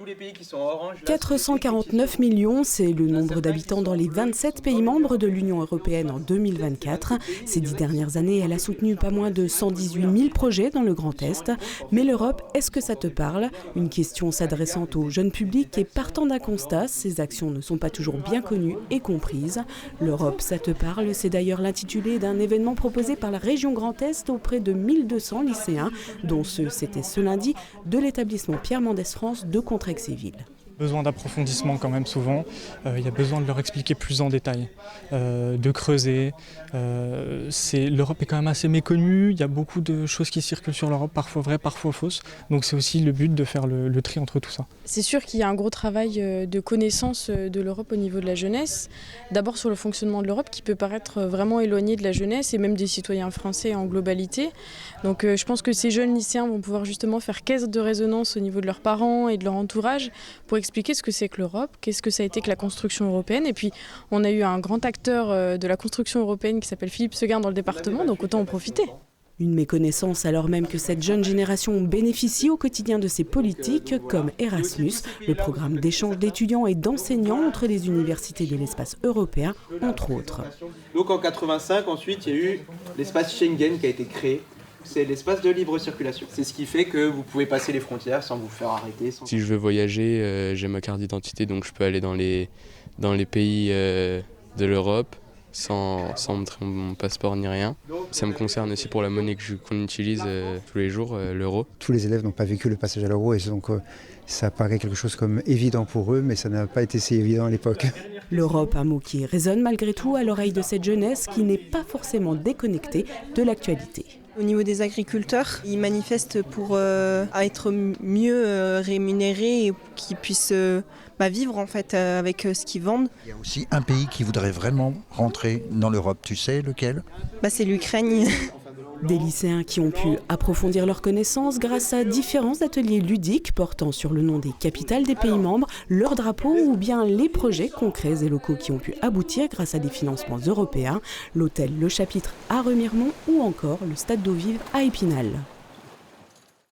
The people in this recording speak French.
tous les pays qui sont orange. Là, 449 millions, c'est le nombre d'habitants dans les 27 pays membres de l'Union européenne en 2024. Ces 10 dernières années, elle a soutenu pas moins de 118 000 projets dans le Grand Est. Mais l'Europe, est-ce que ça te parle? Une question s'adressant au jeune public et partant d'un constat, ces actions ne sont pas toujours bien connues et comprises. L'Europe, ça te parle, c'est d'ailleurs l'intitulé d'un événement proposé par la région Grand Est auprès de 1200 lycéens, dont c'était ce lundi, de l'établissement Pierre Mendès France de Contrexéville. Besoin d'approfondissement quand même souvent, il y a besoin de leur expliquer plus en détail, de creuser. L'Europe est quand même assez méconnue, il y a beaucoup de choses qui circulent sur l'Europe, parfois vraies, parfois fausses. Donc c'est aussi le but de faire le tri entre tout ça. C'est sûr qu'il y a un gros travail de connaissance de l'Europe au niveau de la jeunesse. D'abord sur le fonctionnement de l'Europe qui peut paraître vraiment éloigné de la jeunesse et même des citoyens français en globalité. Donc je pense que ces jeunes lycéens vont pouvoir justement faire caisse de résonance au niveau de leurs parents et de leur entourage pour expliquer ce que c'est que l'Europe, qu'est-ce que ça a été que la construction européenne. Et puis on a eu un grand acteur de la construction européenne qui s'appelle Philippe Seguin dans le département, donc autant en profiter. Une méconnaissance alors même que cette jeune génération bénéficie au quotidien de ces politiques comme Erasmus, le programme d'échange d'étudiants et d'enseignants entre les universités de l'espace européen, entre autres. Donc en 85, ensuite, il y a eu l'espace Schengen qui a été créé. C'est l'espace de libre circulation. C'est ce qui fait que vous pouvez passer les frontières sans vous faire arrêter. Si je veux voyager, j'ai ma carte d'identité, donc je peux aller dans les pays de l'Europe sans montrer mon passeport ni rien. Ça me concerne aussi pour la monnaie qu'on utilise tous les jours, l'euro. Tous les élèves n'ont pas vécu le passage à l'euro et donc ça paraît quelque chose comme évident pour eux, mais ça n'a pas été si évident à l'époque. L'Europe, un mot qui résonne malgré tout à l'oreille de cette jeunesse qui n'est pas forcément déconnectée de l'actualité. Au niveau des agriculteurs, ils manifestent pour être mieux rémunérés et qu'ils puissent vivre en fait avec ce qu'ils vendent. Il y a aussi un pays qui voudrait vraiment rentrer dans l'Europe, tu sais lequel ? C'est l'Ukraine. Des lycéens qui ont pu approfondir leurs connaissances grâce à différents ateliers ludiques portant sur le nom des capitales des pays membres, leurs drapeaux ou bien les projets concrets et locaux qui ont pu aboutir grâce à des financements européens, l'hôtel Le Chapitre à Remiremont ou encore le stade d'eau vive à Épinal.